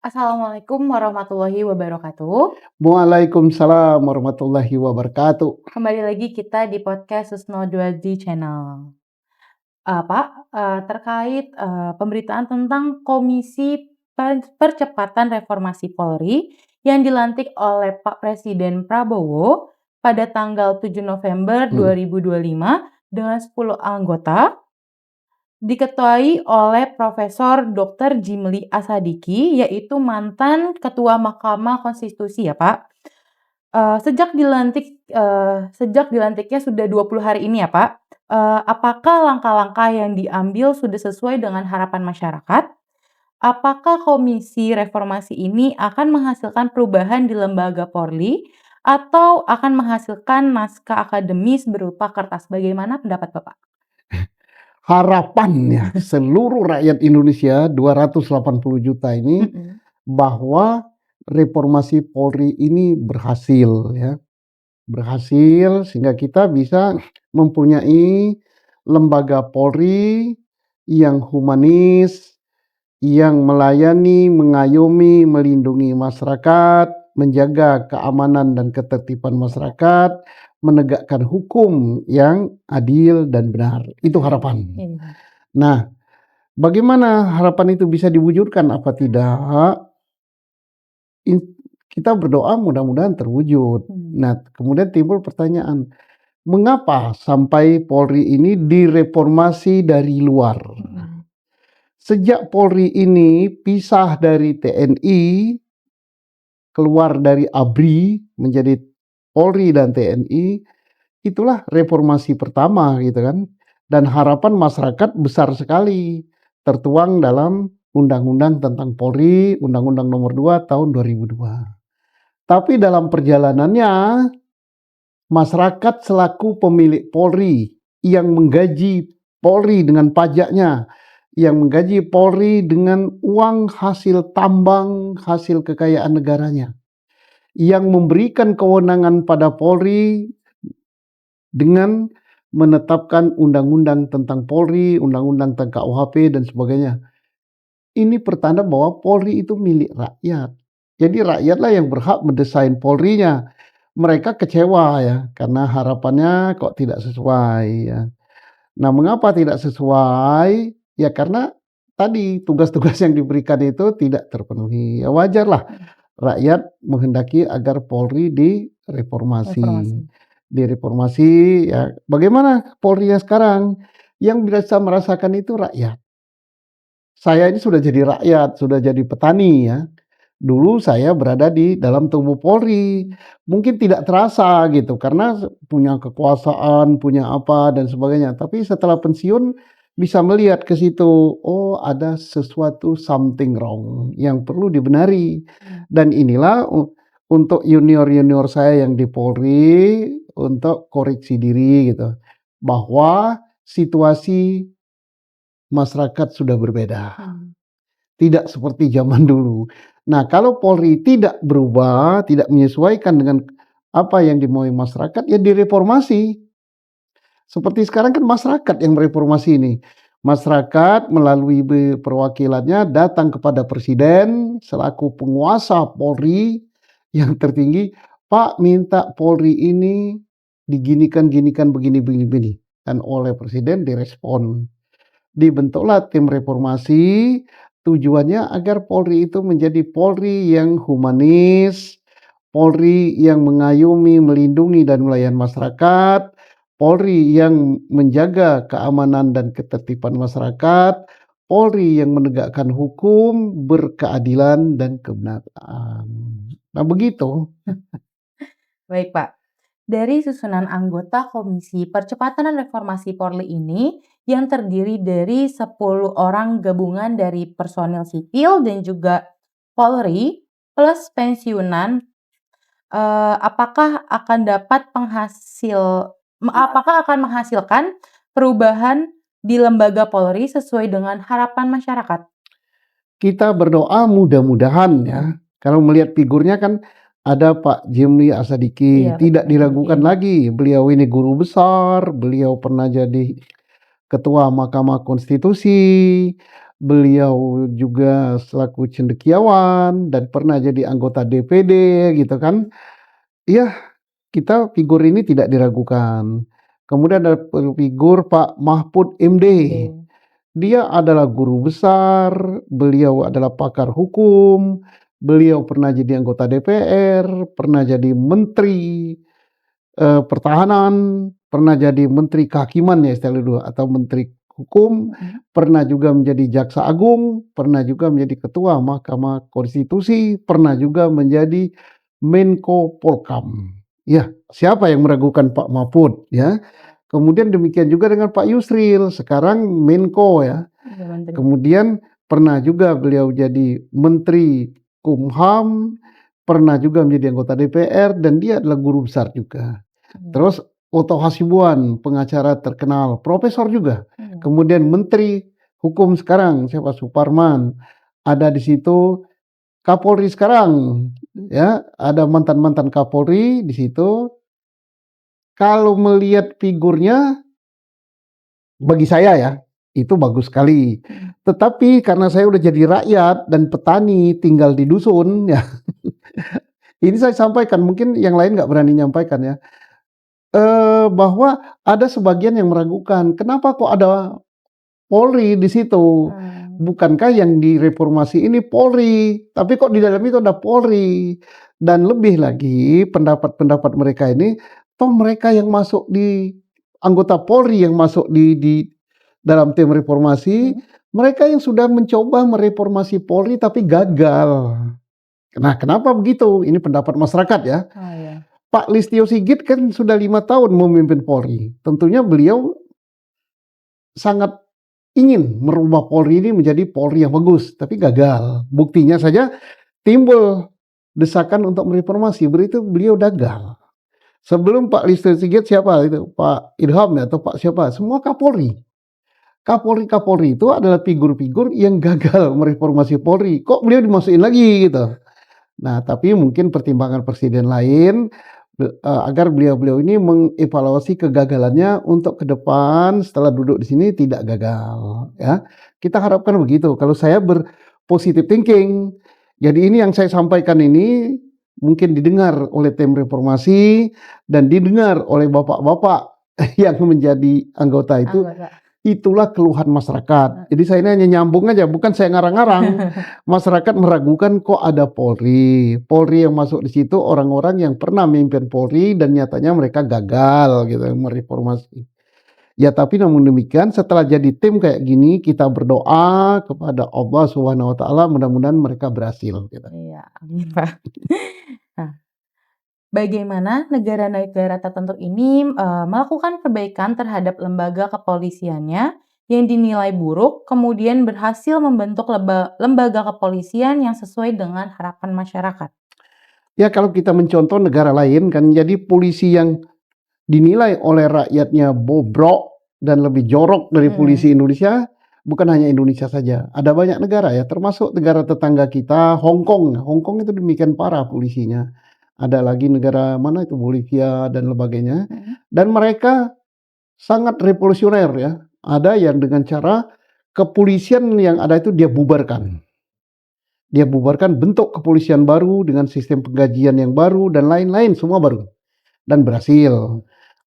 Assalamualaikum warahmatullahi wabarakatuh. Waalaikumsalam warahmatullahi wabarakatuh. Kembali lagi kita di podcast Susno 2D Channel. Pak, terkait pemberitaan tentang Komisi Percepatan Reformasi Polri yang dilantik oleh Pak Presiden Prabowo pada tanggal 7 November 2025 dengan 10 anggota, diketuai oleh Profesor Dr. Jimli Asadiki, yaitu mantan Ketua Mahkamah Konstitusi ya Pak. Sejak dilantiknya sudah 20 hari ini ya Pak, apakah langkah-langkah yang diambil sudah sesuai dengan harapan masyarakat? Apakah Komisi Reformasi ini akan menghasilkan perubahan di lembaga Polri atau akan menghasilkan naskah akademis berupa kertas? Bagaimana pendapat Bapak? Harapannya seluruh rakyat Indonesia 280 juta ini bahwa reformasi Polri ini berhasil ya. Berhasil sehingga kita bisa mempunyai lembaga Polri yang humanis, yang melayani, mengayomi, melindungi masyarakat, menjaga keamanan dan ketertiban masyarakat, menegakkan hukum yang adil dan benar. Itu harapan. Nah, bagaimana harapan itu bisa diwujudkan apa tidak? Kita berdoa mudah-mudahan terwujud. Nah, kemudian timbul pertanyaan, mengapa sampai Polri ini direformasi dari luar? Sejak Polri ini pisah dari TNI, keluar dari ABRI menjadi Polri dan TNI, itulah reformasi pertama gitu kan. Dan harapan masyarakat besar sekali tertuang dalam Undang-Undang tentang Polri, Undang-Undang Nomor 2 Tahun 2002. Tapi dalam perjalanannya, masyarakat selaku pemilik Polri yang menggaji Polri dengan pajaknya, yang menggaji Polri dengan uang hasil tambang, hasil kekayaan negaranya, yang memberikan kewenangan pada Polri dengan menetapkan undang-undang tentang Polri, undang-undang tentang KUHP dan sebagainya. Ini pertanda bahwa Polri itu milik rakyat. Jadi rakyatlah yang berhak mendesain Polrinya. Mereka kecewa ya, karena harapannya kok tidak sesuai ya. Nah, mengapa tidak sesuai? Ya karena tadi tugas-tugas yang diberikan itu tidak terpenuhi. Ya wajarlah rakyat menghendaki agar Polri direformasi ya. Bagaimana Polri yang sekarang? Yang bisa merasakan itu rakyat. Saya ini sudah jadi rakyat, sudah jadi petani ya. Dulu saya berada di dalam tubuh Polri. Mungkin tidak terasa gitu karena punya kekuasaan, punya apa dan sebagainya. Tapi setelah pensiun bisa melihat ke situ, oh ada sesuatu something wrong yang perlu dibenari. Dan inilah untuk junior-junior saya yang di Polri untuk koreksi diri gitu. Bahwa situasi masyarakat sudah berbeda. Tidak seperti zaman dulu. Nah, kalau Polri tidak berubah, tidak menyesuaikan dengan apa yang dimaui masyarakat, ya direformasi. Seperti sekarang kan masyarakat yang mereformasi ini. Masyarakat melalui perwakilannya datang kepada Presiden selaku penguasa Polri yang tertinggi, Pak minta Polri ini diginikan begini. Dan oleh Presiden direspon. Dibentuklah tim reformasi, tujuannya agar Polri itu menjadi Polri yang humanis, Polri yang mengayomi, melindungi dan melayani masyarakat, Polri yang menjaga keamanan dan ketertiban masyarakat, Polri yang menegakkan hukum, berkeadilan dan kebenaran. Nah begitu. Baik Pak. Dari susunan anggota Komisi Percepatan Reformasi Polri ini yang terdiri dari 10 orang gabungan dari personil sipil dan juga Polri plus pensiunan, apakah akan menghasilkan perubahan di lembaga Polri sesuai dengan harapan masyarakat? Kita berdoa mudah-mudahan ya. Kalau melihat figurnya kan ada Pak Jimli Asadiki, Iya, tidak betul. diragukan lagi. Beliau ini guru besar, beliau pernah jadi Ketua Mahkamah Konstitusi, beliau juga selaku cendekiawan dan pernah jadi anggota DPD gitu kan. Iya, kita figur ini tidak diragukan. Kemudian ada figur Pak Mahfud MD. MD. Dia adalah guru besar, beliau adalah pakar hukum, beliau pernah jadi anggota DPR, pernah jadi menteri, pertahanan, pernah jadi menteri kehakiman ya istilah dulu atau menteri hukum, pernah juga menjadi jaksa agung, pernah juga menjadi ketua Mahkamah Konstitusi, pernah juga menjadi Menko Polkam. Ya, siapa yang meragukan Pak Mahfud ya? Kemudian demikian juga dengan Pak Yusril, sekarang Menko ya. Iya, menteri. Kemudian pernah juga beliau jadi Menteri Kumham, pernah juga menjadi anggota DPR dan dia adalah guru besar juga. Terus Oto Hasibuan, pengacara terkenal, profesor juga. Kemudian Menteri Hukum sekarang siapa? Suparman. Ada di situ Kapolri sekarang, ya, ada mantan-mantan Kapolri di situ. Kalau melihat figurnya, bagi saya ya, itu bagus sekali. Tetapi karena saya udah jadi rakyat dan petani tinggal di dusun ya, ini saya sampaikan, mungkin yang lain nggak berani nyampaikan ya, bahwa ada sebagian yang meragukan, kenapa kok ada Polri di situ? Bukankah yang direformasi ini Polri, tapi kok di dalam itu ada Polri? Dan lebih lagi pendapat-pendapat mereka ini, toh mereka yang masuk di anggota Polri yang masuk di dalam tim reformasi, mereka yang sudah mencoba mereformasi Polri tapi gagal. Nah, kenapa begitu? Ini pendapat masyarakat ya. Oh, iya. Pak Listio Sigit kan sudah 5 tahun memimpin Polri. Tentunya beliau sangat ingin merubah Polri ini menjadi Polri yang bagus, tapi gagal. Buktinya saja timbul desakan untuk mereformasi, berarti beliau gagal. Sebelum Pak Listio Sigit siapa itu? Pak Ilham ya atau Pak siapa? Semua Kapolri. Kapolri-Kapolri itu adalah figur-figur yang gagal mereformasi Polri. Kok beliau dimasukin lagi gitu? Nah, tapi mungkin pertimbangan presiden lain agar beliau-beliau ini mengevaluasi kegagalannya untuk ke depan setelah duduk di sini tidak gagal ya. Kita harapkan begitu. Kalau saya berpositif thinking. Jadi ini yang saya sampaikan ini mungkin didengar oleh tim reformasi dan didengar oleh bapak-bapak yang menjadi anggota itu. Itulah keluhan masyarakat. Jadi saya ini hanya nyambung aja, bukan saya ngarang-ngarang. Masyarakat meragukan kok ada Polri. Polri yang masuk di situ orang-orang yang pernah memimpin Polri dan nyatanya mereka gagal gitu mereformasi. Ya tapi namun demikian setelah jadi tim kayak gini kita berdoa kepada Allah Subhanahu wa taala mudah-mudahan mereka berhasil gitu. Iya, amin, Pak. Nah, bagaimana negara-negara tertentu ini melakukan perbaikan terhadap lembaga kepolisiannya yang dinilai buruk, kemudian berhasil membentuk lembaga kepolisian yang sesuai dengan harapan masyarakat? Ya kalau kita mencontoh negara lain kan jadi polisi yang dinilai oleh rakyatnya bobrok dan lebih jorok dari polisi Indonesia, bukan hanya Indonesia saja. Ada banyak negara ya, termasuk negara tetangga kita, Hong Kong. Hong Kong itu demikian parah polisinya. Ada lagi negara mana itu Bolivia dan sebagainya. Dan mereka sangat revolusioner ya. Ada yang dengan cara kepolisian yang ada itu dia bubarkan. Dia bubarkan bentuk kepolisian baru dengan sistem penggajian yang baru dan lain-lain semua baru. Dan berhasil.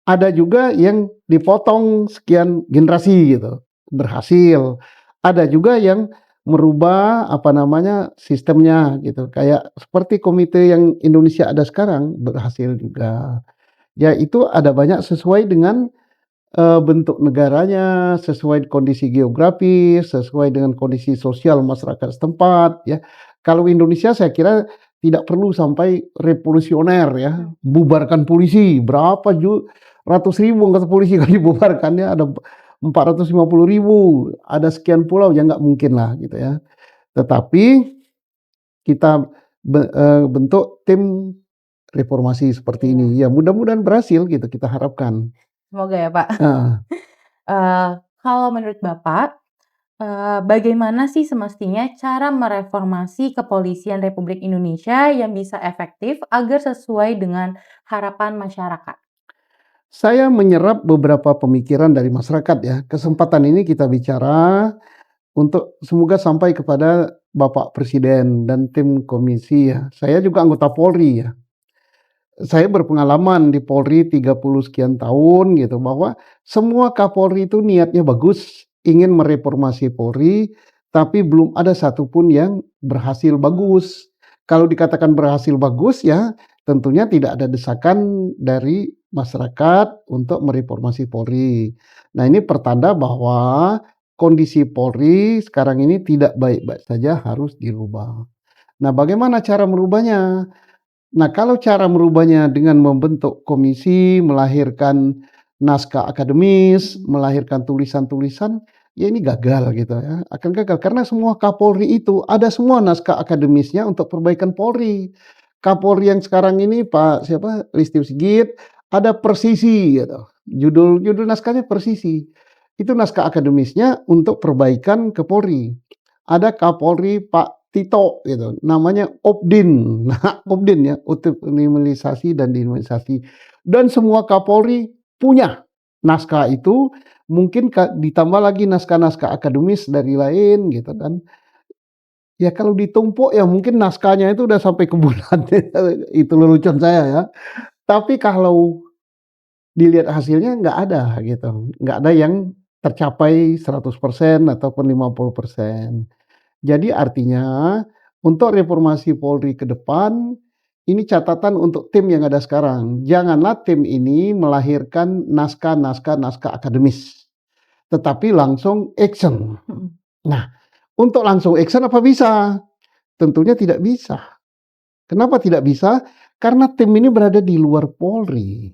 Ada juga yang dipotong sekian generasi gitu, berhasil. Ada juga yang merubah apa namanya sistemnya gitu, kayak seperti komite yang Indonesia ada sekarang berhasil juga. Ya itu ada banyak sesuai dengan bentuk negaranya, sesuai kondisi geografis, sesuai dengan kondisi sosial masyarakat setempat ya. Kalau Indonesia saya kira tidak perlu sampai revolusioner ya, bubarkan polisi, berapa ratus ribu anggota polisi kan dibubarkan ya, ada 450.000, ada sekian pulau, ya nggak mungkin lah gitu ya. Tetapi kita bentuk tim reformasi seperti ini, ya mudah-mudahan berhasil gitu kita harapkan. Semoga ya, Pak. Heeh. Kalau menurut Bapak, bagaimana sih semestinya cara mereformasi kepolisian Republik Indonesia yang bisa efektif agar sesuai dengan harapan masyarakat? Saya menyerap beberapa pemikiran dari masyarakat ya. Kesempatan ini kita bicara untuk semoga sampai kepada Bapak Presiden dan tim komisi ya. Saya juga anggota Polri ya. Saya berpengalaman di Polri 30 sekian tahun gitu, bahwa semua Kapolri itu niatnya bagus, ingin mereformasi Polri, tapi belum ada satupun yang berhasil bagus. Kalau dikatakan berhasil bagus ya, tentunya tidak ada desakan dari masyarakat untuk mereformasi Polri. Nah, ini pertanda bahwa kondisi Polri sekarang ini tidak baik-baik saja, harus dirubah. Nah, bagaimana cara merubahnya? Nah, kalau cara merubahnya dengan membentuk komisi, melahirkan naskah akademis, melahirkan tulisan-tulisan, ya ini gagal gitu ya, akan gagal. Karena semua Kapolri itu ada semua naskah akademisnya untuk perbaikan Polri. Kapolri yang sekarang ini Pak siapa, Listio Sigit, ada Persisi gitu, judul naskahnya Persisi. Itu naskah akademisnya untuk perbaikan ke Polri. Ada Kapolri Pak Tito gitu, namanya Opdin. Nah, Opdin ya, optimalisasi dan dinamisasi. Dan semua Kapolri punya naskah itu, mungkin ditambah lagi naskah-naskah akademis dari lain gitu kan. Ya kalau ditumpuk ya mungkin naskahnya itu udah sampai ke bulan, itu lelucon saya ya. Tapi kalau dilihat hasilnya nggak ada gitu, nggak ada yang tercapai 100% ataupun 50%. Jadi artinya, untuk reformasi Polri ke depan, ini catatan untuk tim yang ada sekarang. Janganlah tim ini melahirkan naskah akademis, tetapi langsung action. Mhm. Nah, untuk langsung action apa bisa? Tentunya tidak bisa. Kenapa tidak bisa? Karena tim ini berada di luar Polri.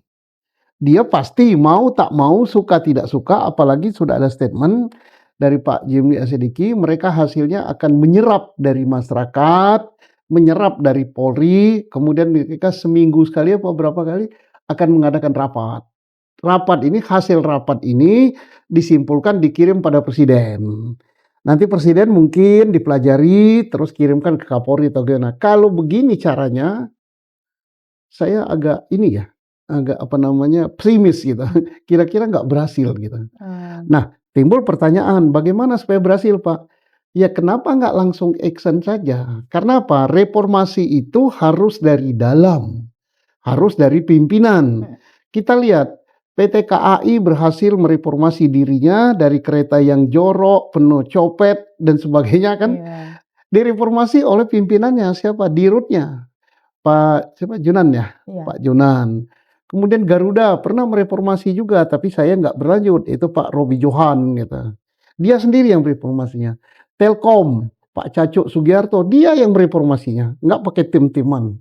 Dia pasti mau tak mau, suka tidak suka, apalagi sudah ada statement dari Pak Jimli Asyidiki, mereka hasilnya akan menyerap dari masyarakat, menyerap dari Polri, kemudian mereka seminggu sekali apa berapa kali akan mengadakan rapat. Rapat ini, hasil rapat ini disimpulkan dikirim pada presiden. Nanti presiden mungkin dipelajari terus kirimkan ke Kapolri atau gimana. Kalau begini caranya, saya agak ini ya, agak apa namanya, pesimis gitu, kira-kira nggak berhasil gitu. Mmm, Nah, timbul pertanyaan, bagaimana supaya berhasil, Pak? Ya kenapa nggak langsung action saja? Karena apa? Reformasi itu harus dari dalam, harus dari pimpinan. mhm, Kita lihat, PT KAI berhasil mereformasi dirinya dari kereta yang jorok, penuh copet, dan sebagainya kan, iya, direformasi oleh pimpinannya, siapa? Dirutnya. Pak siapa, Junan ya? iya, Pak Junan. Kemudian Garuda pernah mereformasi juga, tapi saya nggak berlanjut, itu Pak Roby Johan gitu. Dia sendiri yang mereformasinya. Telkom, Pak Cacuk Sugiarto, dia yang mereformasinya, nggak pakai tim-timan.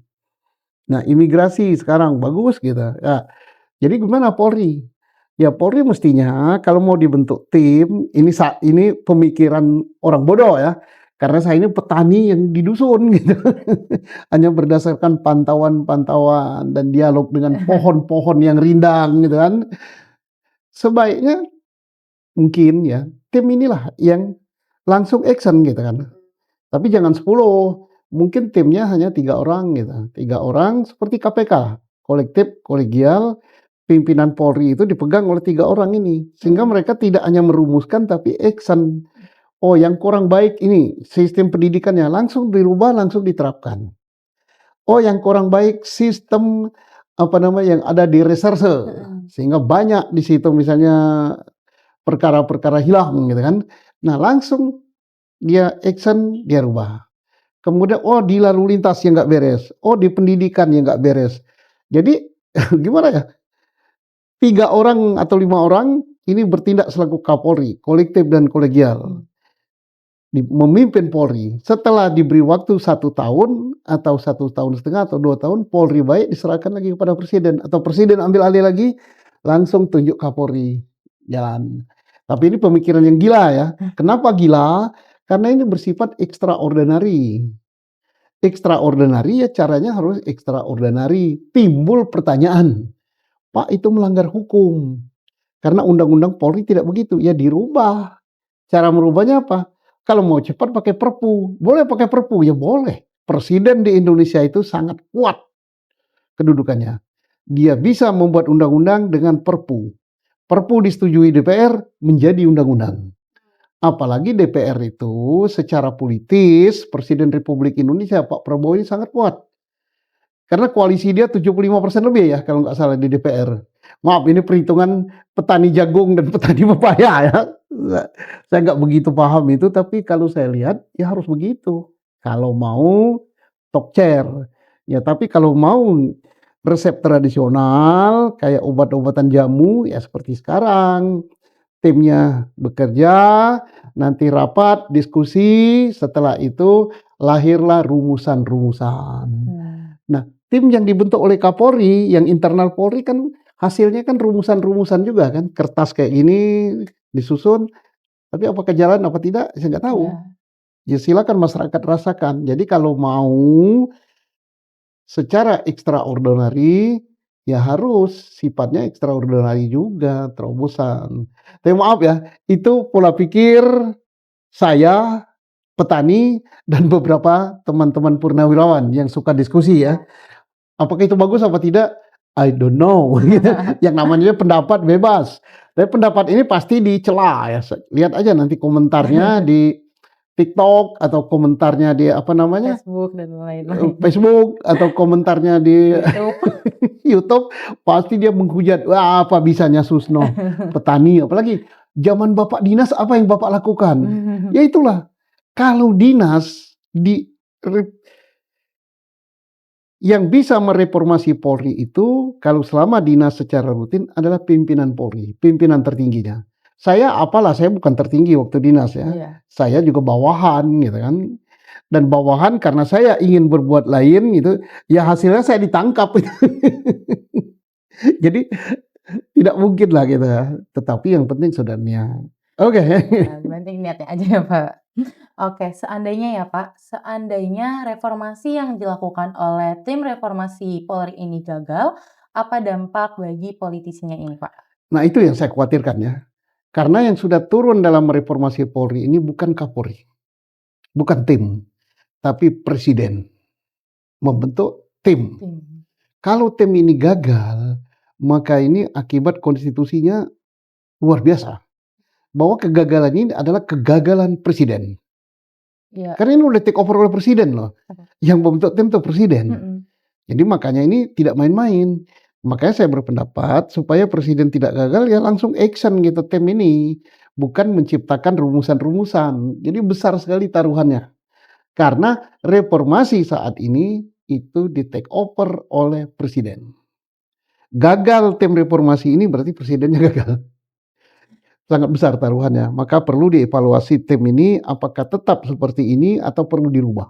Nah, imigrasi sekarang bagus gitu, ya. Jadi gimana Polri? Ya Polri mestinya kalau mau dibentuk tim, ini pemikiran orang bodoh ya, karena saya ini petani yang di dusun gitu. Hanya berdasarkan pantauan-pantauan dan dialog dengan pohon-pohon yang rindang gitu kan. Sebaiknya mungkin ya, tim inilah yang langsung action gitu kan. Tapi jangan 10, mungkin timnya hanya 3 orang gitu. 3 orang seperti KPK, kolektif, kolegial, pimpinan Polri itu dipegang oleh 3 orang ini. Sehingga mhm, mereka tidak hanya merumuskan tapi action. Oh yang kurang baik ini sistem pendidikannya, langsung dirubah, langsung diterapkan. Oh yang kurang baik sistem, apa namanya, yang ada di reserse, mhm, sehingga banyak di situ misalnya perkara-perkara hilang gitu kan. Nah langsung dia action, dia rubah. Kemudian, oh di lalu lintas yang nggak beres, oh di pendidikan yang nggak beres. Jadi gimana ya, 3 orang atau 5 orang ini bertindak selaku Kapolri, kolektif dan kolegial, mhm. memimpin Polri. Setelah diberi waktu 1 tahun atau 1,5 tahun atau 2 tahun, Polri baik diserahkan lagi kepada presiden atau presiden ambil alih lagi, langsung tunjuk Kapolri, jalan. Tapi ini pemikiran yang gila ya. Kenapa gila? Karena ini bersifat extraordinary. Extraordinary ya caranya harus extraordinary. Timbul pertanyaan, Pak itu melanggar hukum. Karena undang-undang Polri tidak begitu, ya dirubah. Cara merubahnya apa? Kalau mau cepat pakai Perpu. Boleh pakai Perpu? Ya boleh. Presiden di Indonesia itu sangat kuat kedudukannya. Dia bisa membuat undang-undang dengan Perpu. Perpu disetujui DPR menjadi undang-undang. Apalagi DPR itu secara politis Presiden Republik Indonesia Pak Prabowo ini sangat kuat. Karena koalisi dia 75% lebih ya kalau nggak salah di DPR. Maaf ini perhitungan petani jagung dan petani pepaya ya. Saya nggak begitu paham itu, tapi kalau saya lihat ya harus begitu. Kalau mau talk chair. Ya tapi kalau mau resep tradisional kayak obat-obatan jamu ya seperti sekarang. Timnya bekerja, nanti rapat, diskusi, setelah itu lahirlah rumusan-rumusan. Nah, tim yang dibentuk oleh Kapolri, yang internal Polri kan hasilnya kan rumusan-rumusan juga kan, kertas kayak gini disusun, tapi apakah jalan apa tidak saya nggak tahu. Iya. Ya silakan masyarakat rasakan. Jadi kalau mau secara extraordinary, ya harus sifatnya extraordinary juga, terobosan. Tapi maaf ya, itu pola pikir saya, petani, dan beberapa teman-teman purnawirawan yang suka diskusi ya. Apakah itu bagus apa tidak? I don't know. Yang namanya pendapat bebas. Tapi pendapat ini pasti dicela ya. Lihat aja nanti komentarnya di TikTok atau komentarnya di apa namanya? Facebook dan lain-lain. Facebook atau komentarnya di YouTube. YouTube pasti dia menghujat. Wah, apa bisanya Susno petani, apalagi zaman Bapak dinas apa yang Bapak lakukan? Ya itulah. Kalau dinas yang bisa mereformasi Polri itu kalau selama dinas secara rutin adalah pimpinan Polri, pimpinan tertingginya. Saya apalah, saya bukan tertinggi waktu dinas ya. Iya. Saya juga bawahan gitu kan. Dan bawahan karena saya ingin berbuat lain gitu, ya hasilnya saya ditangkap. Jadi tidak mungkin lah gitu ya. Tetapi yang penting sudah niat. Oke. Nah, penting niatnya aja ya, Pak. Oke, seandainya ya, Pak, seandainya reformasi yang dilakukan oleh tim reformasi Polri ini gagal, apa dampak bagi politisinya ini, Pak? Nah itu yang saya khawatirkan ya. Karena yang sudah turun dalam reformasi Polri ini bukan Kapolri, bukan tim, tapi presiden membentuk tim. Kalau tim ini gagal, maka ini akibat konstitusinya luar biasa. Bahwa kegagalan ini adalah kegagalan presiden. Iya. Karena ini udah take over oleh presiden loh. Yang membentuk tim itu presiden. Jadi makanya ini tidak main-main. Makanya saya berpendapat supaya presiden tidak gagal ya langsung action gitu tim ini. Bukan menciptakan rumusan-rumusan. Jadi besar sekali taruhannya. Karena reformasi saat ini itu di take over oleh presiden. Gagal tim reformasi ini berarti presidennya gagal. Sangat besar taruhannya. Maka perlu dievaluasi tim ini apakah tetap seperti ini atau perlu dirubah.